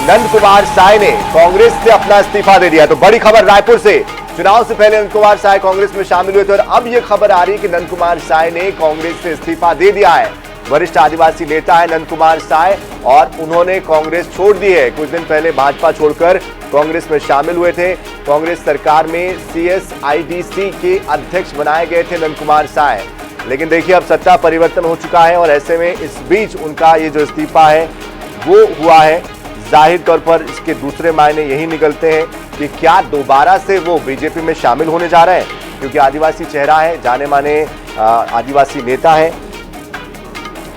नंद कुमार साय ने कांग्रेस से अपना इस्तीफा दे दिया। तो बड़ी खबर रायपुर से, चुनाव से पहले नंद कुमार साय कांग्रेस में शामिल हुए थे और अब यह खबर आ रही है कि नंद कुमार साय ने कांग्रेस से इस्तीफा दे दिया है। वरिष्ठ आदिवासी नेता है नंद कुमार साय और उन्होंने कांग्रेस छोड़ दी है। कुछ दिन पहले भाजपा छोड़कर कांग्रेस में शामिल हुए थे। कांग्रेस सरकार में CSIDC के अध्यक्ष बनाए गए थे नंद कुमार साय, लेकिन देखिए अब सत्ता परिवर्तन हो चुका है और ऐसे में इस बीच उनका ये जो इस्तीफा है वो हुआ है। जाहिर तौर पर इसके दूसरे मायने यही निकलते हैं कि क्या दोबारा से वो बीजेपी में शामिल होने जा रहे हैं, क्योंकि आदिवासी चेहरा है, जाने माने आदिवासी नेता है,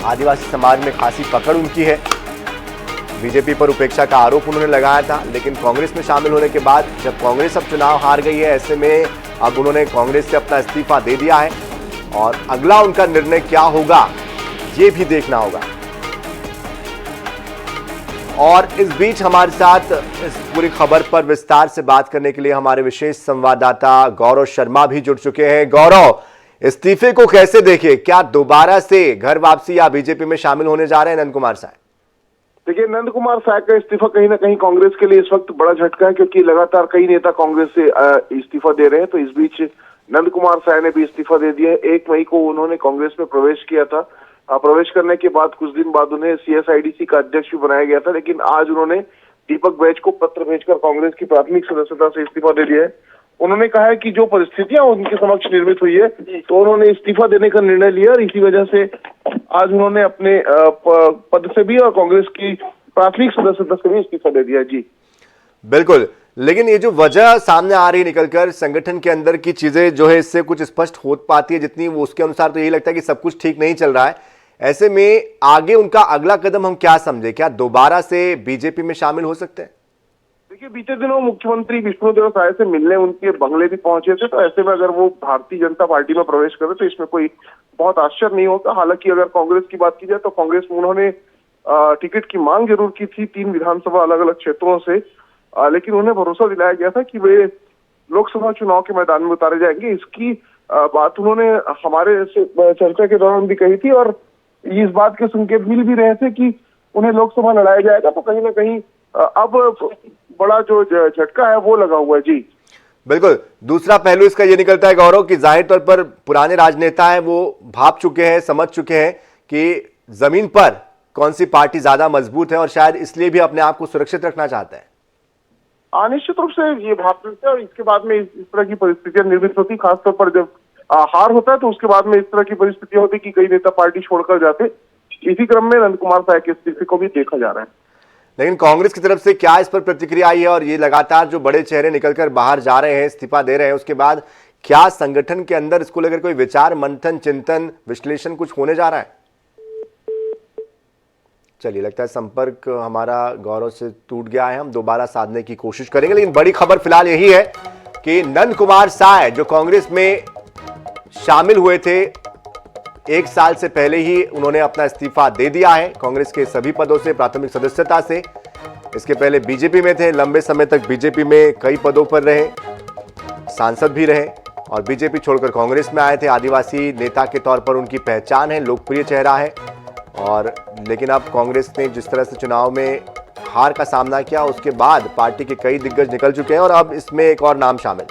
आदिवासी समाज में खासी पकड़ उनकी है। बीजेपी पर उपेक्षा का आरोप उन्होंने लगाया था, लेकिन कांग्रेस में शामिल होने के बाद जब कांग्रेस अब चुनाव हार गई है, ऐसे में अब उन्होंने कांग्रेस से अपना इस्तीफा दे दिया है और अगला उनका निर्णय क्या होगा ये भी देखना होगा। और इस बीच हमारे साथ इस पूरी खबर पर विस्तार से बात करने के लिए हमारे विशेष संवाददाता गौरव शर्मा भी जुड़ चुके हैं। गौरव, इस्तीफे को कैसे देखे, क्या दोबारा से घर वापसी या बीजेपी में शामिल होने जा रहे हैं नंद कुमार साय? देखिए, नंद कुमार साय का इस्तीफा कहीं ना कहीं कांग्रेस के लिए इस वक्त बड़ा झटका है, क्योंकि लगातार कई नेता कांग्रेस से इस्तीफा दे रहे हैं। तो इस बीच नंद कुमार साय ने भी इस्तीफा दे दिया है। 1 मई को उन्होंने कांग्रेस में प्रवेश किया था। प्रवेश करने के बाद कुछ दिन बाद उन्हें CSIDC का अध्यक्ष भी बनाया गया था, लेकिन आज उन्होंने दीपक बैज को पत्र भेजकर कांग्रेस की प्राथमिक सदस्यता से इस्तीफा दे दिया है। उन्होंने कहा है कि जो परिस्थितियां उनके समक्ष निर्मित हुई है तो उन्होंने इस्तीफा देने का निर्णय लिया और इसी वजह से आज उन्होंने अपने पद से भी और कांग्रेस की प्राथमिक सदस्यता से भी इस्तीफा दे दिया। जी बिल्कुल, लेकिन ये जो वजह सामने आ रही है निकलकर संगठन के अंदर की चीजें जो है इससे कुछ स्पष्ट हो पाती है जितनी वो, उसके अनुसार तो यही लगता है कि सब कुछ ठीक नहीं चल रहा है। ऐसे में आगे उनका अगला कदम हम क्या समझे, क्या दोबारा से बीजेपी में शामिल हो सकते हैं? देखिए, बीते दिनों मुख्यमंत्री विष्णुदेव साय से मिलने उनके बंगले भी पहुंचे थे, तो ऐसे में अगर वो भारतीय जनता पार्टी में प्रवेश करे तो इसमें कोई बहुत आश्चर्य नहीं होता। हालांकि अगर कांग्रेस की बात की जाए तो कांग्रेस में उन्होंने टिकट की मांग जरूर की थी 3 विधानसभा अलग अलग क्षेत्रों से, लेकिन उन्हें भरोसा दिलाया गया था कि वे लोकसभा चुनाव के मैदान में उतारे जाएंगे। इसकी बात उन्होंने हमारे चर्चा के दौरान भी कही थी और इस बात के संकेत मिल भी रहे थे कि उन्हें लोकसभा लड़ाया जाएगा। तो कहीं ना कहीं अब बड़ा जो झटका है वो लगा हुआ है। जी बिल्कुल, दूसरा पहलू इसका ये निकलता है गौरव कि जाहिर तौर पर पुराने राजनेता हैं, वो भाप चुके हैं, समझ चुके हैं कि जमीन पर कौन सी पार्टी ज्यादा मजबूत है और शायद इसलिए भी अपने आप को सुरक्षित रखना चाहते हैं। निश्चित रूप से ये भाप मिलते हैं और इसके बाद में इस तरह की परिस्थितियां निर्मित होती, खासतौर पर जब हार होता है तो उसके बाद में इस तरह की परिस्थितियां होती कि कई नेता पार्टी छोड़कर जाते। इसी क्रम में नंद कुमार साय के इस्तीफे को भी देखा जा रहा है। लेकिन कांग्रेस की तरफ से क्या इस पर प्रतिक्रिया आई है और ये लगातार जो बड़े चेहरे निकलकर बाहर जा रहे हैं, इस्तीफा दे रहे हैं, उसके बाद क्या संगठन के अंदर इसको लेकर कोई विचार मंथन, चिंतन, विश्लेषण कुछ होने जा रहा है? चलिए, लगता है संपर्क हमारा गौरव से टूट गया है। हम दोबारा साधने की कोशिश करेंगे, लेकिन बड़ी खबर फिलहाल यही है कि नंद कुमार साय जो कांग्रेस में शामिल हुए थे, 1 साल से पहले ही उन्होंने अपना इस्तीफा दे दिया है कांग्रेस के सभी पदों से, प्राथमिक सदस्यता से। इसके पहले बीजेपी में थे, लंबे समय तक बीजेपी में कई पदों पर रहे, सांसद भी रहे और बीजेपी छोड़कर कांग्रेस में आए थे। आदिवासी नेता के तौर पर उनकी पहचान है, लोकप्रिय चेहरा है। और लेकिन अब कांग्रेस ने जिस तरह से चुनाव में हार का सामना किया, उसके बाद पार्टी के कई दिग्गज निकल चुके हैं और अब इसमें एक और नाम शामिल।